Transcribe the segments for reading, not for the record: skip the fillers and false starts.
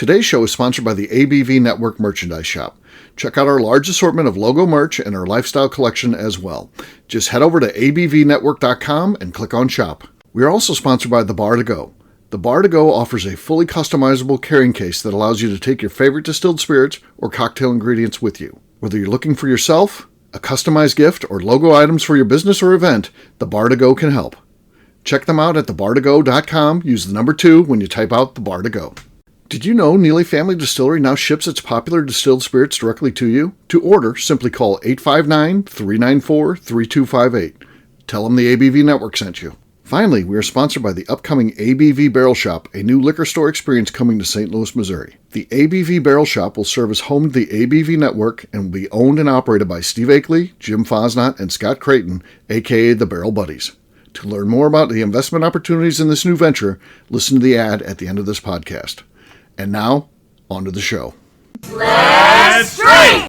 Today's show is sponsored by the ABV Network Merchandise Shop. Check out our large assortment of logo merch and our lifestyle collection as well. Just head over to abvnetwork.com and click on shop. We are also sponsored by The Bar to Go. The Bar to Go offers a fully customizable carrying case that allows you to take your favorite distilled spirits or cocktail ingredients with you. Whether you're looking for yourself, a customized gift, or logo items for your business or event, The Bar to Go can help. Check them out at thebar2go.com. Use the number 2 when you type out The Bar to Go. Did you know Neely Family Distillery now ships its popular distilled spirits directly to you? To order, simply call 859-394-3258. Tell them the ABV Network sent you. Finally, we are sponsored by the upcoming ABV Barrel Shop, a new liquor store experience coming to St. Louis, Missouri. The ABV Barrel Shop will serve as home to the ABV Network and will be owned and operated by Steve Akeley, Jim Fosnot, and Scott Creighton, a.k.a. the Barrel Buddies. To learn more about the investment opportunities in this new venture, listen to the ad at the end of this podcast. And now, on to the show. Let's drink!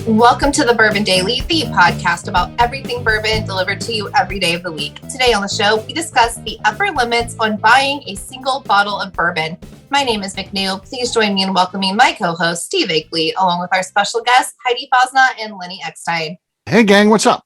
Welcome to the Bourbon Daily, the podcast about everything bourbon delivered to you every day of the week. Today on the show, we discuss the upper limits on buying a single bottle of bourbon. My name is McNew. Please join me in welcoming my co-host, Steve Akeley, along with our special guests, Heidi Fosnot and Lenny Eckstein. Hey, gang, what's up?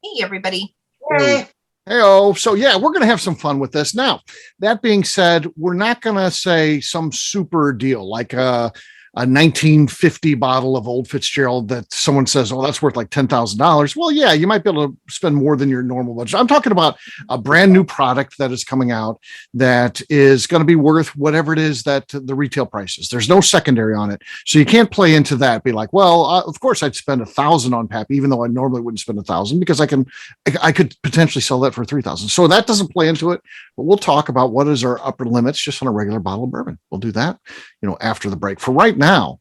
Hey, everybody. Hey. Hey-oh. So, yeah, we're going to have some fun with this. Now, that being said, we're not going to say some super deal like a 1950 bottle of Old Fitzgerald that someone says, oh, that's worth like $10,000. Well, yeah, you might be able to spend more than your normal budget. I'm talking about a brand new product that is coming out that is going to be worth whatever it is that the retail price is. There's no secondary on it. So you can't play into that. Be like, well, of course I'd spend $1,000 on Pap, even though I normally wouldn't spend $1,000 because I could potentially sell that for $3,000. So that doesn't play into it, but we'll talk about what is our upper limits just on a regular bottle of bourbon. We'll do that, after the break. For right now,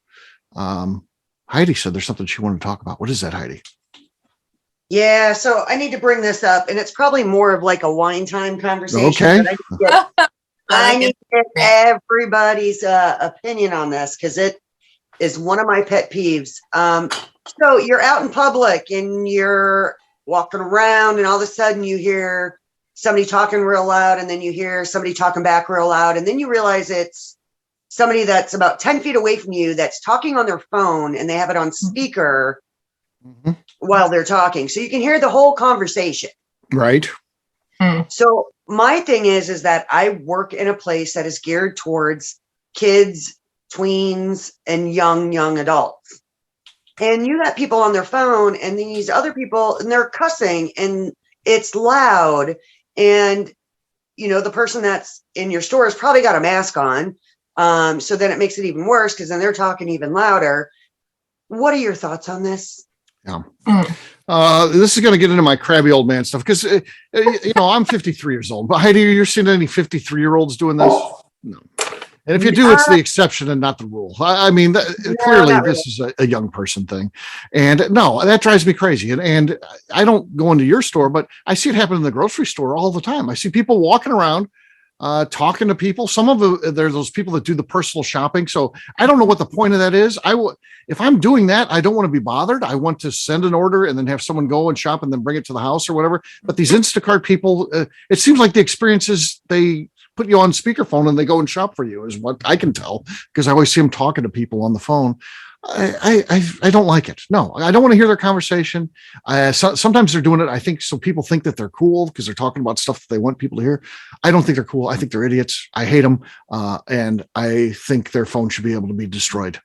Heidi said there's something she wanted to talk about. What is that, Heidi? Yeah, so I need to bring this up, and it's probably more of like a wine time conversation. Okay. I need to get everybody's opinion on this because it is one of my pet peeves. So you're out in public and you're walking around, and all of a sudden you hear somebody talking real loud, and then you hear somebody talking back real loud, and then you realize it's somebody that's about 10 feet away from you that's talking on their phone and they have it on speaker while they're talking. So you can hear the whole conversation. Right. So my thing is that I work in a place that is geared towards kids, tweens, and young adults. And you got people on their phone and these other people, and they're cussing and it's loud. And, the person that's in your store has probably got a mask on. So then it makes it even worse because then they're talking even louder. What are your thoughts on this? Yeah. This is going to get into my crabby old man stuff because, I'm 53 years old. But Heidi, you're seeing any 53-year-olds doing this? No. And if you do, it's the exception and not the rule. I mean, clearly this is a young person thing. And no, that drives me crazy. And I don't go into your store, but I see it happen in the grocery store all the time. I see people walking around talking to people. Some of there's those people that do the personal shopping. So I don't know what the point of that is. If I'm doing that, I don't want to be bothered. I want to send an order and then have someone go and shop and then bring it to the house or whatever. But these Instacart people, it seems like the experience is they put you on speakerphone and they go and shop for you is what I can tell because I always see them talking to people on the phone. I don't like it. No, I don't want to hear their conversation. Sometimes they're doing it, I think, so people think that they're cool because they're talking about stuff that they want people to hear. I don't think they're cool. I think they're idiots. I hate them. And I think their phone should be able to be destroyed.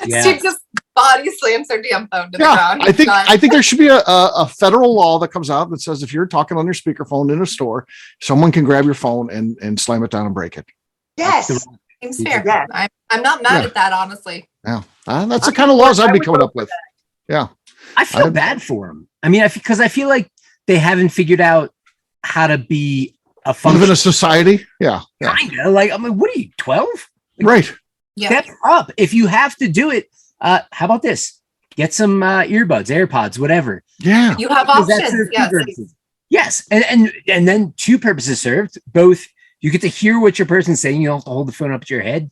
Yeah. Steve just body slams their damn phone to the ground. I think there should be a federal law that comes out that says if you're talking on your speakerphone in a store, someone can grab your phone and slam it down and break it. Yes. Seems fair. Yeah. I'm not mad at that, honestly. Yeah. That's the kind of laws I'd be coming up with. Yeah. I feel bad for them. I mean, because I feel like they haven't figured out how to be a function. Live in a society. Yeah. Kind of. Like, I mean, what are you, 12? Right. Step up. If you have to do it, how about this? get some earbuds, AirPods, whatever. Yeah. You have Because that's options. their two Yes. purposes. Yes, and then two purposes served. Both, you get to hear what your person's saying. You don't have to hold the phone up to your head,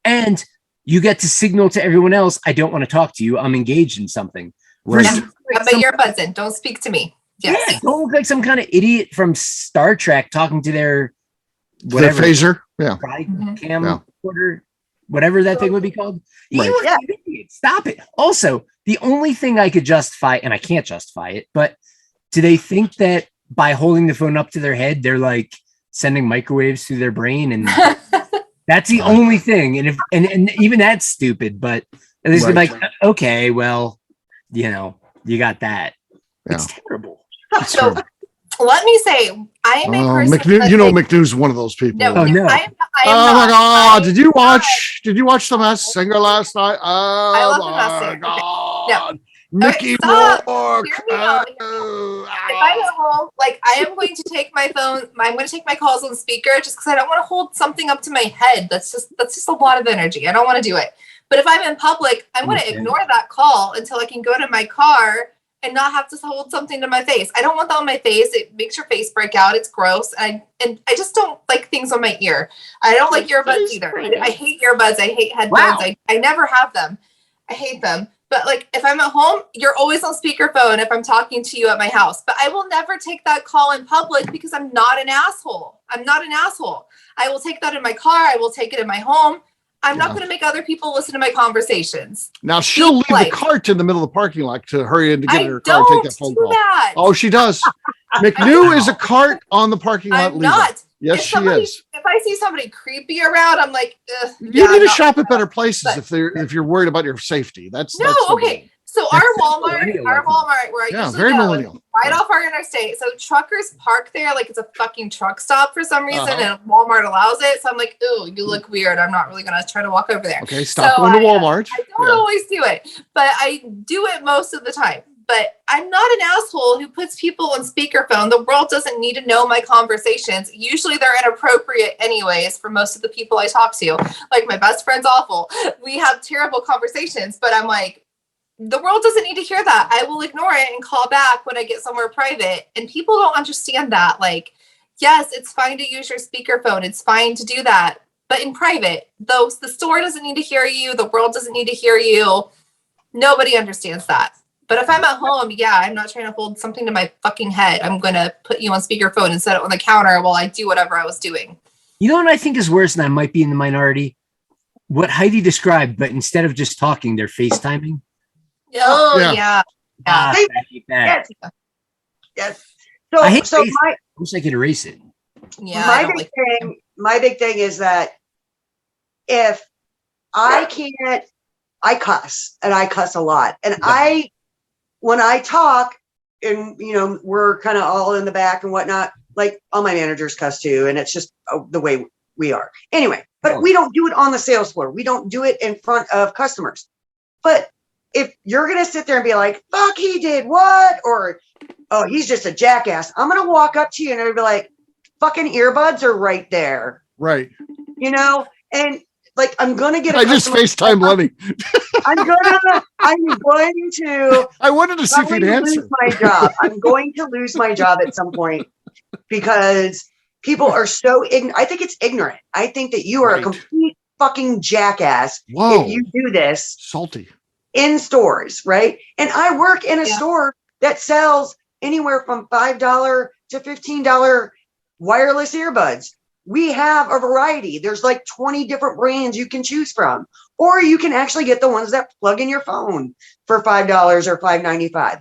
and you get to signal to everyone else, I don't want to talk to you. I'm engaged in something. Right. Yeah. Have my earbuds in. Don't speak to me. Yes. Yeah, don't look like some kind of idiot from Star Trek talking to their The whatever phaser. Yeah. Mhm. camcorder, whatever that thing would be called. You Right. look like an idiot. Stop it. Also, the only thing I could justify, and I can't justify it, but do they think that by holding the phone up to their head, they're like sending microwaves through their brain? And that's the only thing. And if and even that's stupid, but at least they're Right. like, okay, well, you got that. It's terrible. It's So terrible. let me say, I am a person. McNew, that you know, thinks- McNew's one of those people. No, Oh, no. I am Oh my not. God! Did you watch the Masked Singer last night? I Oh love The Masked my Singer. God! Mickey stop. Rourke. Hear me out. If I'm at home, like I am going to take my phone, I'm going to take my calls on speaker just because I don't want to hold something up to my head. That's just a lot of energy. I don't want to do it. But if I'm in public, I'm going to ignore that call until I can go to my car and not have to hold something to my face. I don't want that on my face. It makes your face break out. It's gross. And I just don't like things on my ear. I don't like earbuds either. I hate earbuds. I hate headphones. Wow. I never have them. I hate them. But like if I'm at home, you're always on speakerphone if I'm talking to you at my house. But I will never take that call in public because I'm not an asshole. I'm not an asshole. I will take that in my car. I will take it in my home. I'm not going to make other people listen to my conversations. Now she'll leave the Like- cart in the middle of the parking lot to hurry in to get I in her car and don't take that phone do call. that. Oh, she does. McNew is a cart on the parking lot I'm leader. not. Yes, If she somebody- is. If I see somebody creepy around, I'm like, ugh, You yeah, need I'm to not- shop at better places but- if you're worried about your safety. That's No, that's the okay. goal. So That's our so Walmart millennial, where I Yeah, usually very go, millennial. right off our interstate. So truckers park there like it's a fucking truck stop for some reason, Uh-huh. and Walmart allows it. So I'm like, ooh, you look weird. I'm not really gonna try to walk over there. Okay, stop So going to I, Walmart. I don't always do it, but I do it most of the time. But I'm not an asshole who puts people on speakerphone. The world doesn't need to know my conversations. Usually they're inappropriate anyways for most of the people I talk to. Like my best friend's awful. We have terrible conversations, but I'm like, the world doesn't need to hear that. I will ignore it and call back when I get somewhere private. And people don't understand that. Like, yes, it's fine to use your speakerphone. It's fine to do that. But in private, the store doesn't need to hear you. The world doesn't need to hear you. Nobody understands that. But if I'm at home, yeah, I'm not trying to hold something to my fucking head. I'm going to put you on speakerphone and set it on the counter while I do whatever I was doing. You know what I think is worse, and I might be in the minority? What Heidi described, but instead of just talking, they're FaceTiming. Oh, Yeah. yeah. Ah, Hey, I hate that. Yes. Yes. I hate So face- my I wish I could erase it. Yeah. I don't my big thing is that if I can't, I cuss and I cuss a lot. And when I talk and, we're kind of all in the back and whatnot, like all my managers cuss too. And it's just the way we are anyway, but we don't do it on the sales floor. We don't do it in front of customers. But if you're going to sit there and be like, fuck, he did what? Or, oh, he's just a jackass. I'm going to walk up to you and I'll be like, fucking earbuds are right there, Right. and like, I'm going to get a I just customer- FaceTime Lenny. I'm going to I wanted to see if probably he'd lose answer. my job. I'm going to lose my job at some point because people are so ignorant. I think it's ignorant. I think that you are Right. a complete fucking jackass Whoa. if you do this Salty. in stores, right? And I work in a Yeah. store that sells anywhere from $5 to $15 wireless earbuds. We have a variety. There's like 20 different brands you can choose from, or you can actually get the ones that plug in your phone for $5 or $5.95.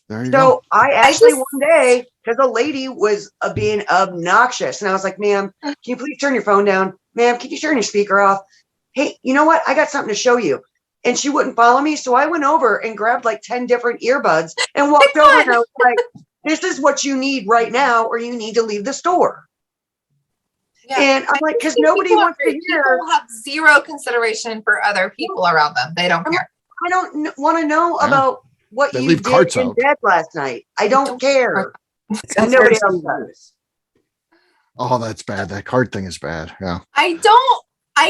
There you go. So I actually just- one day, because a lady was being obnoxious, and I was like, ma'am, can you please turn your phone down? Ma'am, can you turn your speaker off? Hey, you know what? I got something to show you. And she wouldn't follow me. So I went over and grabbed like 10 different earbuds and walked over and I was like, this is what you need right now, or you need to leave the store. Yeah. And I'm like, because think nobody people wants to hear. People have zero consideration for other people around them. They don't care. I don't want to know Yeah. about what They you leave did carts in out. bed last night. I don't care. Sounds Nobody very else similar. does. Oh, that's bad. That card thing is bad. Yeah. I don't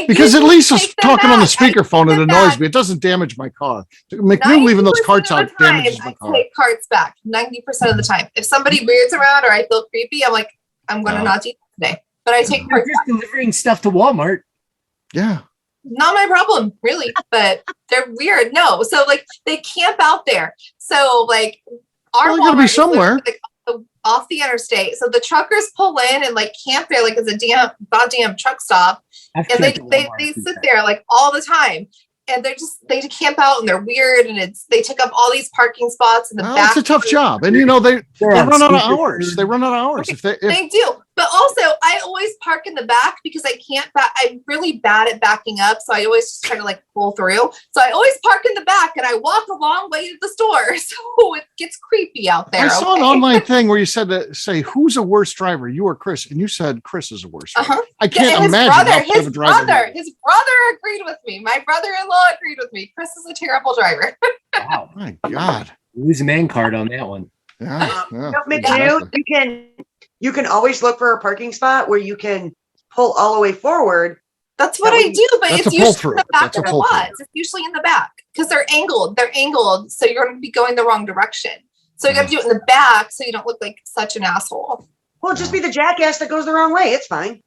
Because at usually least it's take them talking on the back. I speakerphone, take it them annoys back. me. It doesn't damage my car. McNew leaving those 90% carts of out the time, damages my I car. take carts back 90% of the time. If somebody weirds around or I feel creepy, I'm like, I'm going to not do that today. But I take You're carts just back. delivering stuff to Walmart. Yeah. Not my problem, really, but they're weird. No. So like they camp out there. So like our Well, they gotta be Walmart is literally, somewhere. like, off the interstate. So the truckers pull in and like camp there like it's a goddamn truck stop. I've And camped at they Walmart. sit there like all the time. And they camp out and they're weird and they take up all these parking spots in the Well, back. it's a tough job. And they They're on run out of speaker hours. phone. They run out of hours. Okay, they do. But also I always park in the back because I can't I'm really bad at backing up. So I always just try to like pull through. So I always park in the back and I walk a long way to the store. So it gets creepy out there. I saw an okay? online thing where you said to say, who's a worse driver, you or Chris? And you said Chris is a worse driver. Uh-huh. I Yeah, can't and imagine how tough his a driver brother, is. his brother agreed with me. My brother-in-law agreed with me. Chris is a terrible driver. Wow. My God. Lose a man card on that one. Yeah. You yeah, know, McNew, exactly. you can always look for a parking spot where you can pull all the way forward. That's what That I would- do, but That's it's a pull usually through. in the back That's a of the pull through. lots. It's usually in the back because they're angled. They're angled, so you're going to be going the wrong direction. So you got to do it in the back so you don't look like such an asshole. Well, just be the jackass that goes the wrong way. It's fine.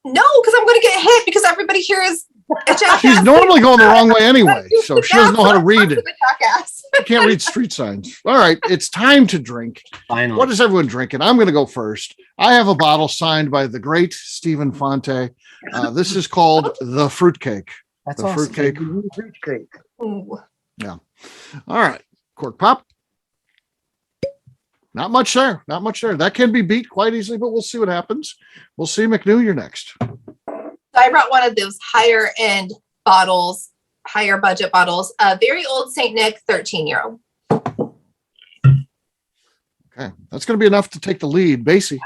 No, because I'm going to get hit because everybody here is a jackass. She's normally going the wrong way anyway, so she doesn't know how to read it. The jackass. She can't read street signs. All right, it's time to drink. Finally. What is everyone drinking? I'm going to go first. I have a bottle signed by the great Stephen Fonte. This is called the Fruitcake. That's The awesome. fruitcake. Ooh. All right, cork pop. Not much there. Not much there. That can be beat quite easily, but we'll see what happens. We'll see. McNew, you're next. So I brought one of those higher end bottles, higher budget bottles, a very old St. Nick 13-year-old. Okay, that's going to be enough to take the lead. Basie.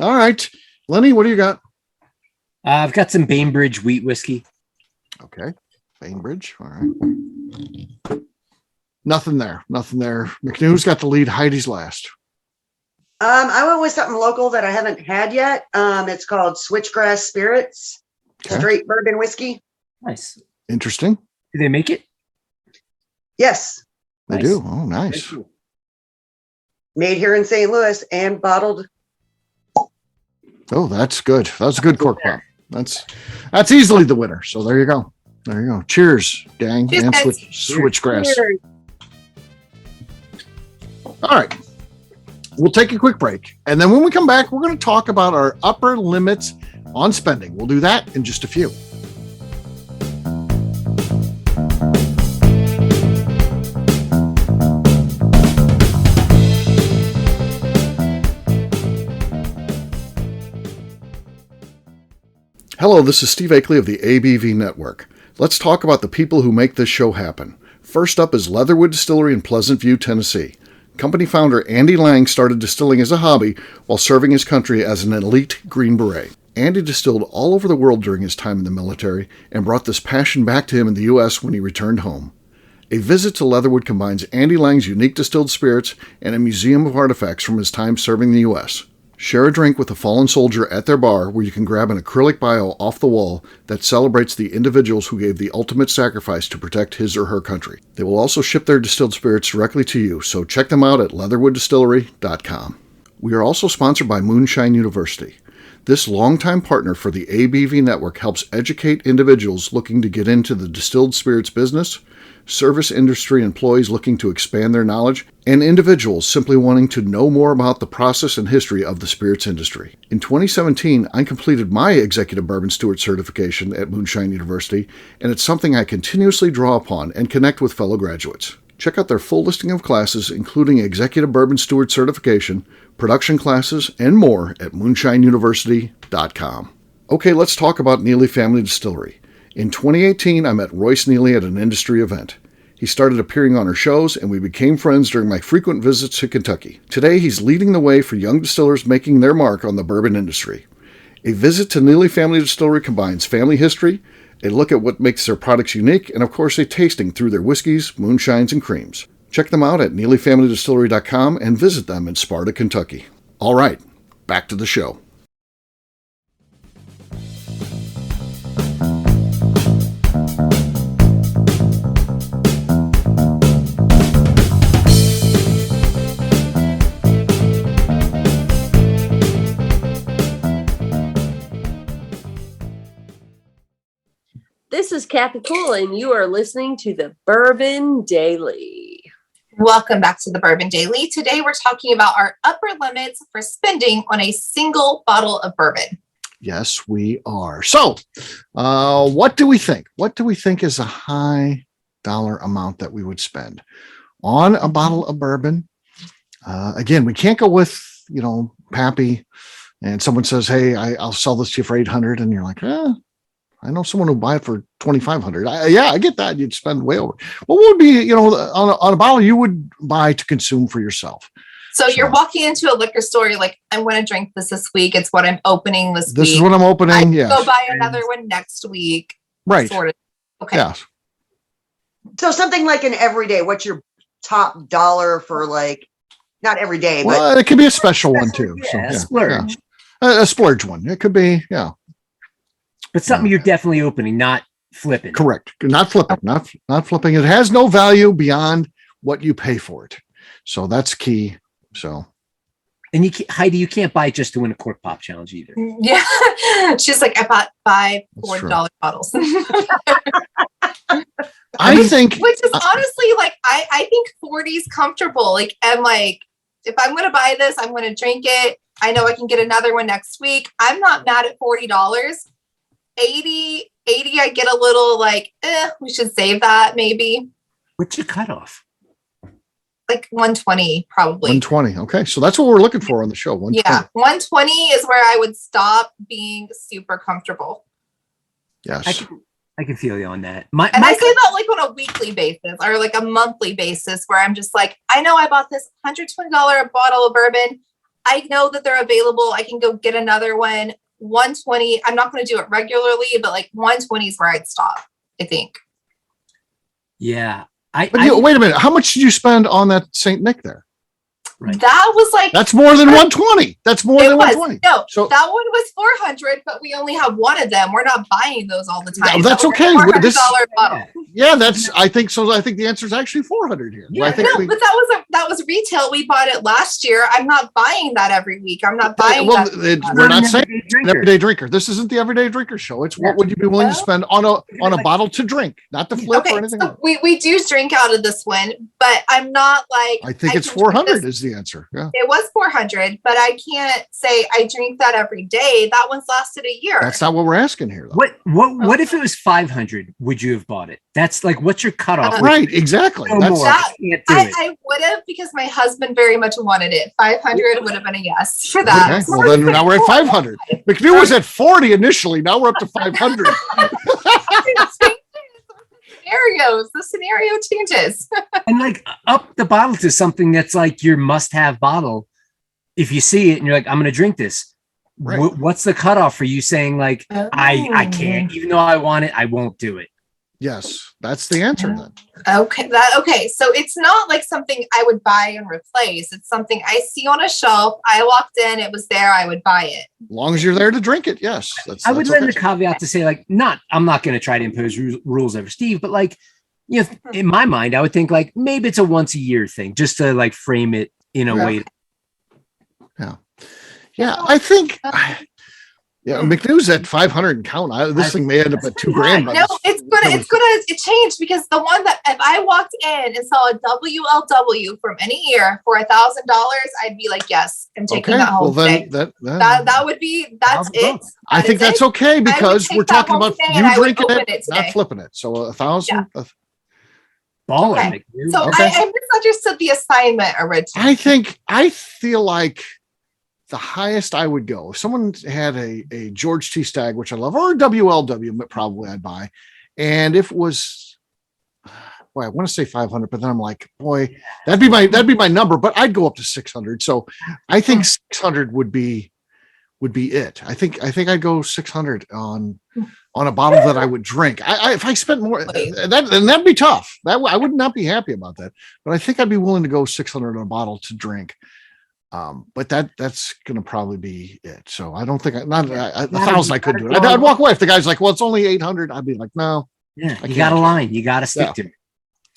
All right, Lenny, what do you got? I've got some Bainbridge wheat whiskey. Okay, Bainbridge. All right. Nothing there. McNew's got the lead. Heidi's last. I went with something local that I haven't had yet. It's called Switchgrass Spirits, Okay. straight bourbon whiskey. Nice. Interesting. Do they make it? Yes, They Nice. do. Oh, nice. Very cool. made here in St. Louis and bottled. Oh, that's good. That's a good cork pop. That's easily the winner. So there you go. Cheers, gang. Cheers, and guys. switchgrass. All right. We'll take a quick break. And then when we come back, we're going to talk about our upper limits on spending. We'll do that in just a few. Hello, this is Steve Akeley of the ABV Network. Let's talk about the people who make this show happen. First up is Leatherwood Distillery in Pleasant View, Tennessee. Company founder Andy Lang started distilling as a hobby while serving his country as an elite Green Beret. Andy distilled all over the world during his time in the military and brought this passion back to him in the U.S. when he returned home. A visit to Leatherwood combines Andy Lang's unique distilled spirits and a museum of artifacts from his time serving the U.S. Share a drink with a fallen soldier at their bar where you can grab an acrylic bio off the wall that celebrates the individuals who gave the ultimate sacrifice to protect his or her country. They will also ship their distilled spirits directly to you, so check them out at leatherwooddistillery.com. We are also sponsored by Moonshine University. This longtime partner for the ABV Network helps educate individuals looking to get into the distilled spirits business, service industry employees looking to expand their knowledge, and individuals simply wanting to know more about the process and history of the spirits industry. In 2017, I completed my Executive Bourbon Steward certification at Moonshine University, and it's something I continuously draw upon and connect with fellow graduates. Check out their full listing of classes, including Executive Bourbon Steward certification, production classes, and more at moonshineuniversity.com. Okay, let's talk about Neely Family Distillery. In 2018, I met Royce Neely at an industry event. He started appearing on our shows, and we became friends during my frequent visits to Kentucky. Today, he's leading the way for young distillers making their mark on the bourbon industry. A visit to Neely Family Distillery combines family history, a look at what makes their products unique, and of course a tasting through their whiskeys, moonshines, and creams. Check them out at neelyfamilydistillery.com and visit them in Sparta, Kentucky. All right, back to the show. is Kathy Cole, and you are listening to the Bourbon Daily. Welcome back to the Bourbon Daily. Today we're talking about our upper limits for spending on a single bottle of bourbon. Yes, we are. So, what do we think? What do we think is a high dollar amount that we would spend on a bottle of bourbon? Again, we can't go with, Pappy, and someone says, "Hey, I'll sell this to you for $800," and you're like, I know someone who'll buy it for $2,500. I get that. You'd spend way over. What would be, on a bottle you would buy to consume for yourself? So you're walking into a liquor store. You're like, I'm going to drink this week. It's what I'm opening this week. This is what I'm opening. Yeah. Go buy another one next week. Right. Sort of. Okay. Yeah. So something like an everyday, what's your top dollar for not every day, but Well, it could be a special one too. Yeah, So, splurge. A splurge one. It could be, But something you're definitely opening, not flipping. correct. Not flipping, not flipping. It has no value beyond what you pay for it. So that's key. So. And Heidi, you can't buy it just to win a cork pop challenge either. Yeah. She's like, I bought five That's true. $40 bottles. I think, Which is honestly I think 40 is comfortable. I'm like, if I'm going to buy this, I'm going to drink it. I know I can get another one next week. I'm not mad at $40. 80, I get a little we should save that maybe. What's your cutoff? Like 120 probably. 120. Okay. So that's what we're looking for on the show. 120. Yeah. 120 is where I would stop being super comfortable. Yes. I can feel you on that. I say that on a weekly basis or a monthly basis where I'm just like, I know I bought this $120 bottle of bourbon. I know that they're available. I can go get another one. 120. I'm not going to do it regularly, but 120 is where I'd stop, I think. Yeah. But wait a minute. How much did you spend on that St. Nick there? Right. That was That's more than 120. That's more than 120. No, So that one was 400, but we only have one of them. We're not buying those all the time. No, that's So we're okay. $400 This- bottle. yeah, I think so. I think the answer is actually 400 here. Yeah, I think No, but that was retail. We bought it last year. I'm not buying that every week. I'm not buying well, that. we're not saying an everyday drinker. This isn't the everyday drinker show. It's what would you be willing to spend on a bottle to drink, not to flip or Okay, anything so else. we do drink out of this one, but I'm not I think it's can drink 400 this- is the answer. Yeah. It was 400, but I can't say I drink that every day. That one's lasted a year. That's not what we're asking here, though. What if it was 500? Would you have bought it? That's what's your cutoff? Right, exactly. No That's more. That- Can't do it. I would have because my husband very much wanted it. 500 would have been a yes for that. okay. Well, then now we're at 500. McNew was at 40 initially. Now we're up to 500. Scenarios. The scenario changes. And up the bottle to something that's your must-have bottle. If you see it and you're like, I'm going to drink this. Right. What's the cutoff for you saying I can't, even though I want it, I won't do it? Yes, that's the answer then. Okay. So it's not something I would buy and replace. It's something I see on a shelf. I walked in, it was there. I would buy it. As long as you're there to drink it, yes. I would that's lend okay. the caveat to say I'm not going to try to impose rules over Steve, but in my mind, I would think maybe it's a once a year thing, just to frame it in a way. Yeah, I think. McNew's at 500 and count. This thing may end up at $2,000. No, it's gonna change because the one that if I walked in and saw a WLW from any year for $1,000, I'd be like, yes, I'm taking that home. Well, then today. That would be that's it. I think that's okay because take we're that talking home about today and you I would drinking open it, it today. not flipping it. So 1,000. Baller. Okay. McNew. So Okay. I misunderstood the assignment originally. I feel like the highest I would go, if someone had a George T. Stagg, which I love, or a WLW, probably I'd buy. And if it was, I want to say 500, but then I'm like, boy, that'd be my number, but I'd go up to 600. So I think 600 would be it. I think I'd go 600 on a bottle that I would drink. If I spent more, that'd be tough. I would not be happy about that, but I think I'd be willing to go 600 on a bottle to drink. But that's going to probably be it. So I don't think 1,000 I could do it. I'd walk away if the guy's like, well, it's only 800. I'd be like, no. Yeah, you got a line. You got to stick to it.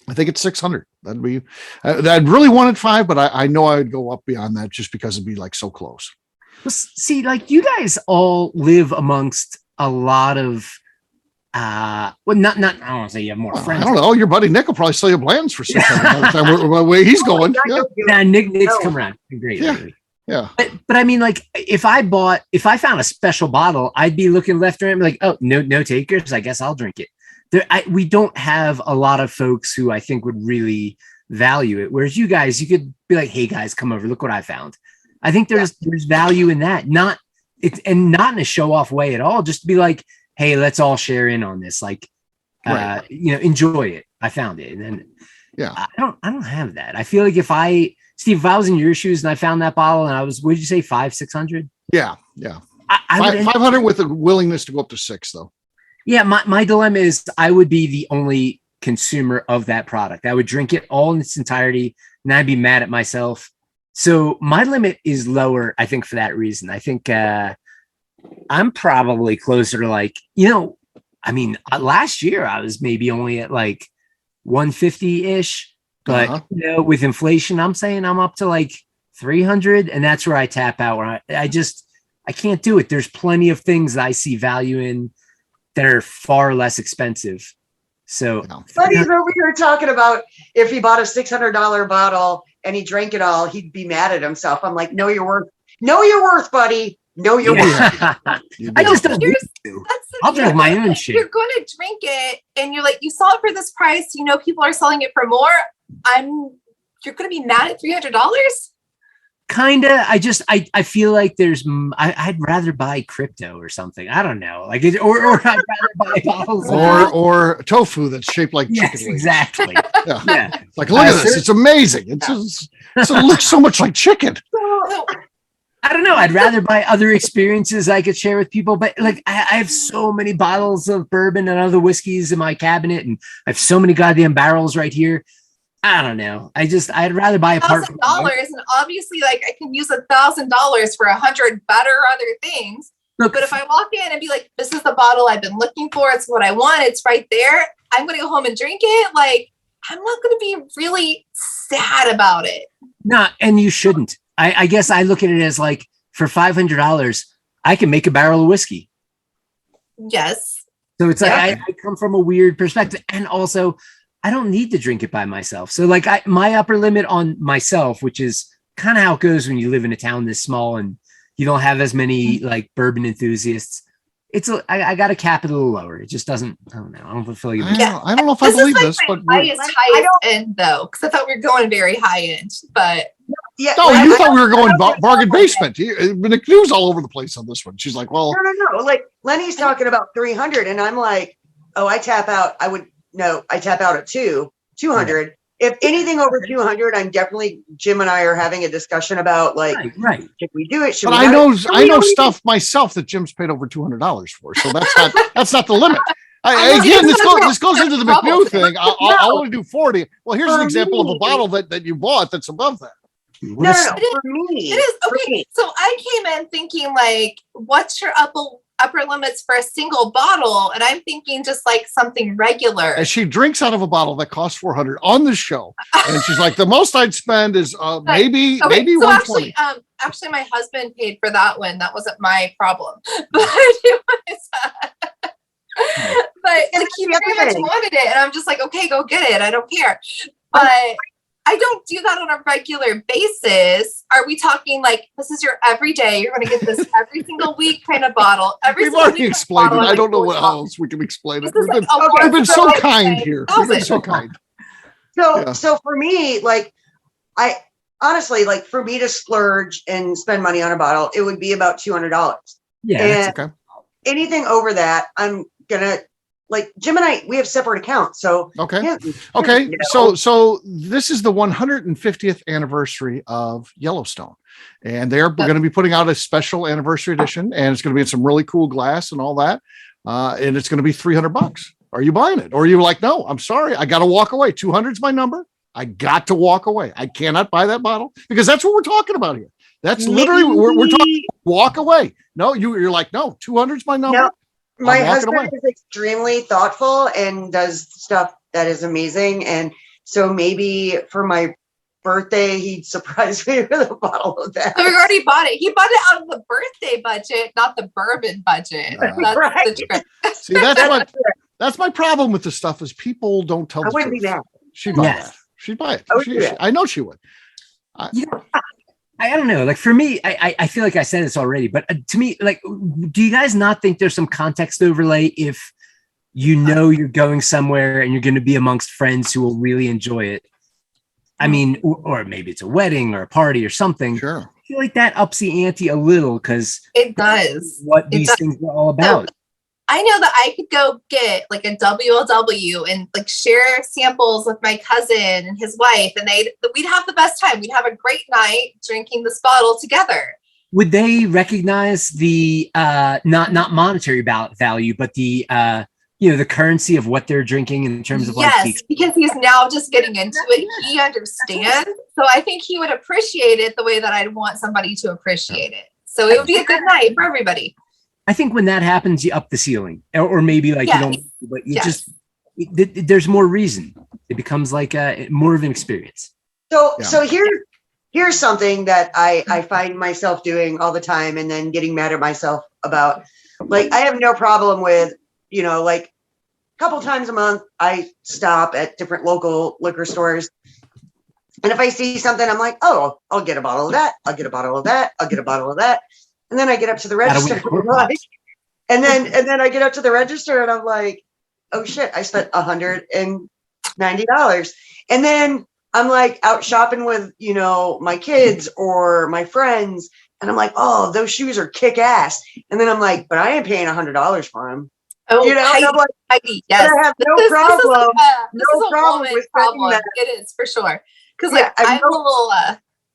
I think it's 600. That'd be. I'd really wanted 5, but I know I would go up beyond that just because it'd be so close. Well, see, you guys all live amongst a lot of well, not, I don't want to say you have more Well, I friends. don't know. Your buddy Nick will probably sell you Bland's for 600 by the time the way he's going. Yeah. Nah, Nick's No. come around. Great. Yeah. lately. Yeah. But I mean, like, if I found a special bottle, I'd be looking left and right, and be like, oh, no takers. I guess I'll drink it. We don't have a lot of folks who I think would really value it. Whereas you guys, you could be like, hey guys, come over, look what I found. I think there's value in that. Not in a show off way at all. Just to be like, hey, let's all share in on this. Like, enjoy it. I found it. And then I don't have that. I feel like if I was in your shoes and I found that bottle and I was, what did you say, 500-600? Yeah. I would 500 with a willingness to go up to 6 though. Yeah, my dilemma is I would be the only consumer of that product. I would drink it all in its entirety, and I'd be mad at myself. So my limit is lower, I think, for that reason. I think I'm probably closer to like, last year I was maybe only at like 150-ish, but with inflation, I'm saying I'm up to like 300, and that's where I tap out. Where I can't do it. There's plenty of things that I see value in that are far less expensive. So Buddy's over here talking about if he bought a $600 bottle and he drank it all, he'd be mad at himself. I'm like, know your worth, buddy. Know your worth. I just don't. I'll drink my own shit. You're going to drink it and you're like, you saw it for this price. People are selling it for more. You're going to be mad at $300? Kinda. I feel like I'd rather buy crypto or something. I don't know. Like or I'd rather buy bottles or tofu that's shaped like chicken wings. Exactly. Yeah. Like, look at this. It's amazing. It looks so much like chicken. I don't know. I'd rather buy other experiences I could share with people. But like, I have so many bottles of bourbon and other whiskeys in my cabinet, and I have so many goddamn barrels right here. I don't know. I'd rather buy $1,000, and obviously, like, I can use $1,000 for 100 better other things. Look, but if I walk in and be like, "This is the bottle I've been looking for. It's what I want. It's right there. I'm going to go home and drink it." Like, I'm not going to be really sad about it. No, and you shouldn't. I guess I look at it as like, for $500, I can make a barrel of whiskey. Yes. So it's like I come from a weird perspective, and also I don't need to drink it by myself. So like my upper limit on myself, which is kind of how it goes when you live in a town this small and you don't have as many like bourbon enthusiasts. I got to cap it a little lower. It just doesn't. I don't know. I don't feel like. I don't know if I believe this, but highest end though, because I thought we were going very high end, but. Yeah. No, you thought we were going bargain basement. McNew's all over the place on this one. She's like, well, no. Like Lenny's talking about 300, and I'm like, oh, I tap out. I tap out at 200. If anything over 200, I'm definitely, Jim and I are having a discussion about like, right. Should we do it? Should but we I know stuff myself that Jim's paid over $200 for. So that's not the limit. Again, this goes into the McNew thing. I want to do 40. Well, here's an example of a bottle that you bought that's above that. No, for me. It is. Okay. So I came in thinking like, what's your upper limits for a single bottle? And I'm thinking just like something regular. And she drinks out of a bottle that costs $400 on the show. And she's like, the most I'd spend is maybe so 120. Actually, my husband paid for that one. That wasn't my problem. But it was, but like, he very much wanted it. And I'm just like, okay, go get it. I don't care. But I don't do that on a regular basis. Are we talking like, this is your everyday, you're going to get this every single week kind of bottle? We've already explained it. I don't know what else we can explain it. We've been so kind here. We've been so kind. So for me, like, I honestly, like, for me to splurge and spend money on a bottle, it would be about $200. Yeah, and that's okay. Anything over that, I'm gonna, like, Jim and I, we have separate accounts. So okay. Yeah, Okay. So this is the 150th anniversary of Yellowstone. And they're going to be putting out a special anniversary edition, and it's going to be in some really cool glass and all that. And it's going to be $300. Are you buying it? Or are you like, no, I'm sorry, I got to walk away. 200 is my number. I got to walk away. I cannot buy that bottle, because that's what we're talking about here. That's literally we're talking walk away. No, you're like, no, 200 is my number. No, my husband is extremely thoughtful and does stuff that is amazing. And so maybe for my birthday, he'd surprise me with a bottle of that. So we already bought it. He bought it out of the birthday budget, not the bourbon budget. That's right. the trick. See, that's what That's my problem with this stuff is people don't tell I the wouldn't be truth. mad. She'd buy Yes. that. She'd buy it. I would do that. I know she would. I don't know. Like for me, I feel like I said this already, but to me, like, do you guys not think there's some context overlay if you're going somewhere and you're going to be amongst friends who will really enjoy it? I mean, or maybe it's a wedding or a party or something. Sure. I feel like that ups the ante a little because It does. what these things are all about. I know that I could go get like a WLW and like share samples with my cousin and his wife, and we'd have the best time. We'd have a great night drinking this bottle together. Would they recognize the not monetary value, but the the currency of what they're drinking in terms of yes, because he's now just getting into it. He understands. So I think he would appreciate it the way that I'd want somebody to appreciate it. So it would be a good night for everybody. I think when that happens, you up the ceiling, or maybe like you don't, but you just there's more reason. It becomes like more of an experience. So here's something that I find myself doing all the time, and then getting mad at myself about. Like, I have no problem with, like a couple times a month, I stop at different local liquor stores. And if I see something, I'm like, oh, I'll get a bottle of that. I'll get a bottle of that. I'll get a bottle of that. And then I get up to the register. And then I get up to the register and I'm like, oh shit, I spent $190. And then I'm like out shopping with, my kids or my friends. And I'm like, oh, those shoes are kick ass. And then I'm like, but I ain't paying $100 for them. Oh, and I'm like, Heidi, yes. I have no problem. This is a problem with problem. that. It is for sure. Because Yeah,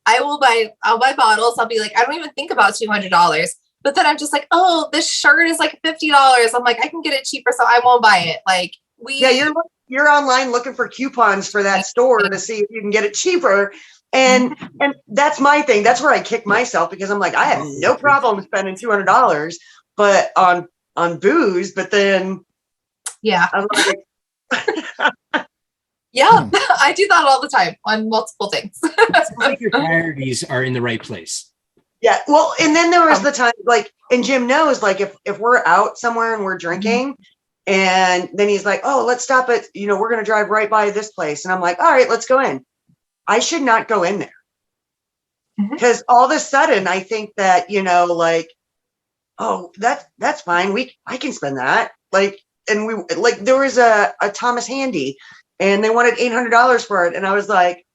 I'll buy bottles. I'll be like, I don't even think about $200. But then I'm just like, oh, this shirt is like $50. I'm like, I can get it cheaper, so I won't buy it. Like you're online looking for coupons for that store to see if you can get it cheaper. And that's my thing. That's where I kick myself, because I'm like, I have no problem spending $200, but on booze. But then, I'm like, yeah, I do that all the time on multiple things. It's like your priorities are in the right place. Yeah. Well, and then there was the time, like, and Jim knows, like, if we're out somewhere and we're drinking, and then he's like, oh, let's stop at, we're going to drive right by this place. And I'm like, all right, let's go in. I should not go in there. Because all of a sudden I think that, like, oh, that's fine. I can spend that. Like, and there was a Thomas Handy, and they wanted $800 for it. And I was like,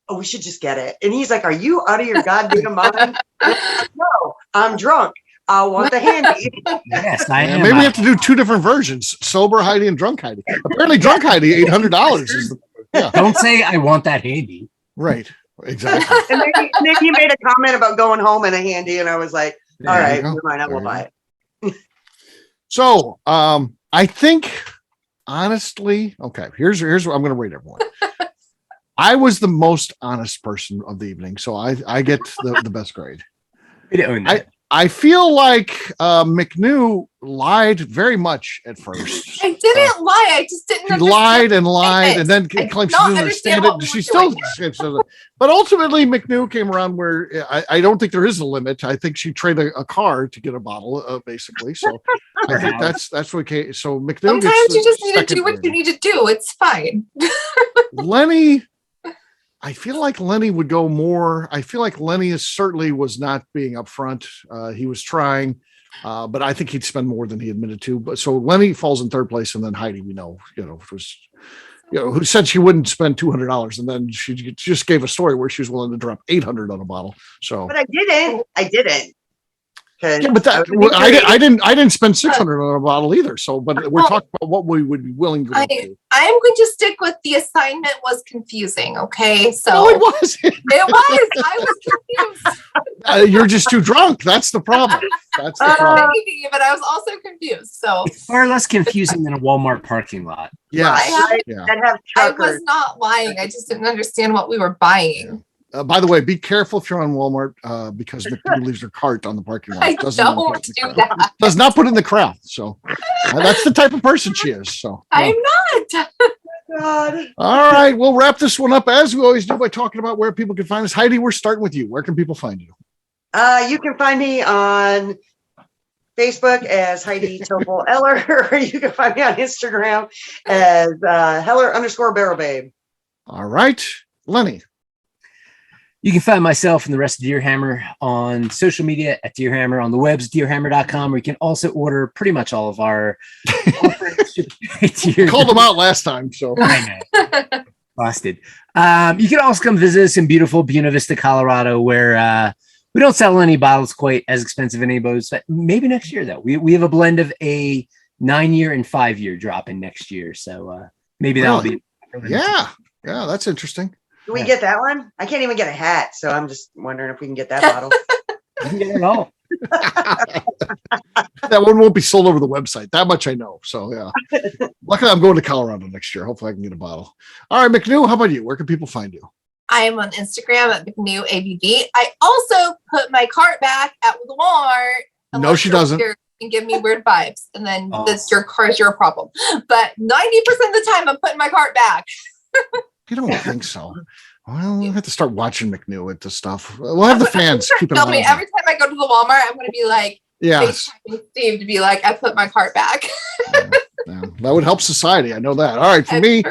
oh, we should just get it. And he's like, are you out of your goddamn mind? No, I'm drunk. I want the Handy. Yes, I am. Maybe we have to do two different versions: sober Heidi and drunk Heidi. Apparently, drunk Heidi, $800 is the. Don't say I want that Handy. Right. Exactly. And then he made a comment about going home in a Handy, and I was like, all right, never mind, I will buy it. So, I think, honestly, okay, here's what I'm going to rate everyone. I was the most honest person of the evening, so I get the best grade. I feel like McNew lied very much at first. I didn't lie. I just didn't. She lied and lied, and then claimed she didn't understand it. She still, but ultimately McNew came around where I don't think there is a limit. I think she traded a car to get a bottle, basically. So I think that's what. So McNew. Sometimes you just need to do what you need to do. It's fine. Lenny. I feel like Lenny would go more. I feel like Lenny certainly was not being upfront. He was trying, but I think he'd spend more than he admitted to. But so Lenny falls in third place, and then Heidi, we know, was, who said she wouldn't spend $200, and then she just gave a story where she was willing to drop $800 on a bottle. So, but I didn't. Yeah, but I didn't spend $600 on a bottle either. So, but we're talking about what we would be willing to do. I'm going to stick with the assignment was confusing. Okay, so no, it wasn't. It was. I was confused. You're just too drunk. That's the problem. That's the problem. Maybe, but I was also confused. So it's far less confusing than a Walmart parking lot. Yeah, I was not lying. I just didn't understand what we were buying. By the way, be careful if you're on Walmart because McNew leaves her cart on the parking lot. I don't do that. Does not put in the crowd. So that's the type of person she is. So I'm not. God. All right, we'll wrap this one up as we always do by talking about where people can find us. Heidi, we're starting with you. Where can people find you? You can find me on Facebook as Heidi Topol Eller, or you can find me on Instagram as Heller_Barrel Babe. All right, Lenny. You can find myself and the rest of Deerhammer on social media at Deerhammer, on the webs, deerhammer.com, where you can also order pretty much all of our Called them out last time, so I know. Busted. You can also come visit us in beautiful Buena Vista, Colorado, where we don't sell any bottles quite as expensive in any boats, but maybe next year, though. We have a blend of a 9-year and 5-year drop in next year, so maybe that'll be. Yeah, that's interesting. Can we get that one? I can't even get a hat, so I'm just wondering if we can get that bottle. You can get it all. That one won't be sold over the website. That much I know. So yeah. Luckily, I'm going to Colorado next year. Hopefully, I can get a bottle. All right, McNew, how about you? Where can people find you? I am on Instagram at McNew ABV. I also put my cart back at the Walmart. No, she doesn't. And give me weird vibes, and then that's your car is your problem. But 90% of the time, I'm putting my cart back. You don't think so? Well, we'll have to start watching McNew at the stuff. We'll have the fans keep an eye on it. Every time I go to the Walmart, I'm going to be like, yes, Steve to be like, I put my cart back. Yeah, that would help society. I know that. All right, for me,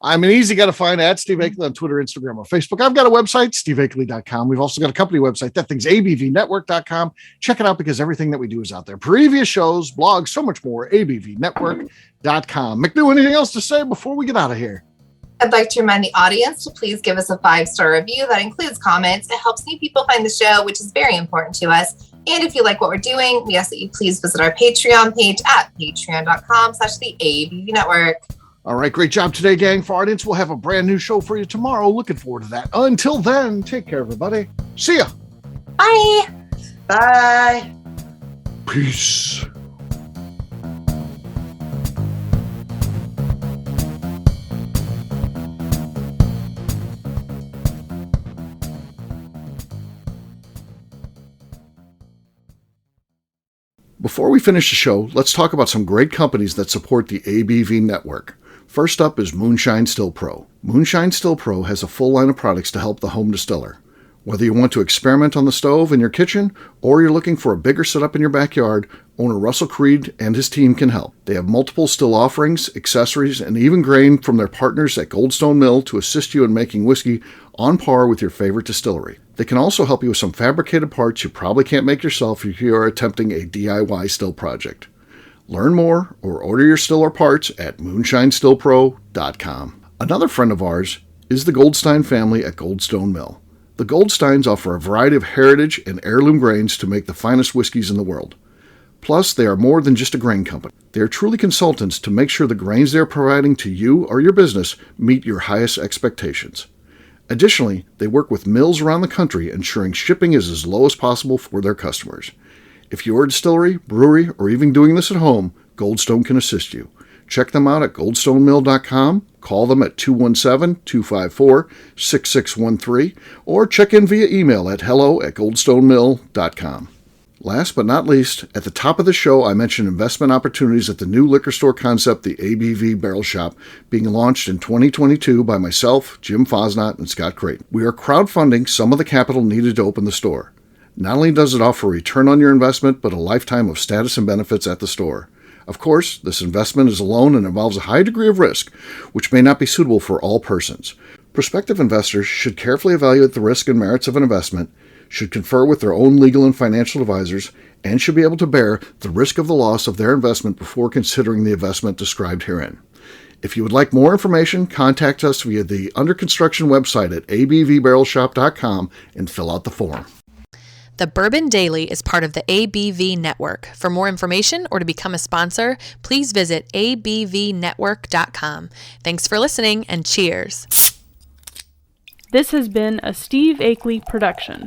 I'm an easy guy to find at Steve Akeley on Twitter, Instagram, or Facebook. I've got a website, steveakeley.com. We've also got a company website. That thing's abvnetwork.com. Check it out because everything that we do is out there. Previous shows, blogs, so much more, abvnetwork.com. McNew, anything else to say before we get out of here? I'd like to remind the audience to please give us a 5-star review. That includes comments. It helps new people find the show, which is very important to us. And if you like what we're doing, we ask that you please visit our Patreon page at patreon.com/the ABV Network. All right, great job today, gang. For our audience, we'll have a brand new show for you tomorrow. Looking forward to that. Until then, take care, everybody. See ya. Bye. Bye. Peace. Before we finish the show, let's talk about some great companies that support the ABV network. First up is Moonshine Still Pro. Moonshine Still Pro has a full line of products to help the home distiller. Whether you want to experiment on the stove in your kitchen or you're looking for a bigger setup in your backyard, owner Russell Creed and his team can help. They have multiple still offerings, accessories, and even grain from their partners at Goldstone Mill to assist you in making whiskey on par with your favorite distillery. They can also help you with some fabricated parts you probably can't make yourself if you are attempting a DIY still project. Learn more or order your still or parts at moonshinestillpro.com. Another friend of ours is the Goldstein family at Goldstone Mill. The Goldsteins offer a variety of heritage and heirloom grains to make the finest whiskeys in the world. Plus, they are more than just a grain company. They are truly consultants to make sure the grains they are providing to you or your business meet your highest expectations. Additionally, they work with mills around the country, ensuring shipping is as low as possible for their customers. If you're a distillery, brewery, or even doing this at home, Goldstone can assist you. Check them out at goldstonemill.com, call them at 217-254-6613, or check in via email at hello@goldstonemill.com. Last but not least, at the top of the show, I mentioned investment opportunities at the new liquor store concept, the ABV Barrel Shop, being launched in 2022 by myself, Jim Fosnot, and Scott Creighton. We are crowdfunding some of the capital needed to open the store. Not only does it offer a return on your investment, but a lifetime of status and benefits at the store. Of course, this investment is a loan and involves a high degree of risk, which may not be suitable for all persons. Prospective investors should carefully evaluate the risk and merits of an investment, should confer with their own legal and financial advisors, and should be able to bear the risk of the loss of their investment before considering the investment described herein. If you would like more information, contact us via the under construction website at abvbarrelshop.com and fill out the form. The Bourbon Daily is part of the ABV Network. For more information or to become a sponsor, please visit abvnetwork.com. Thanks for listening and cheers. This has been a Steve Akeley production.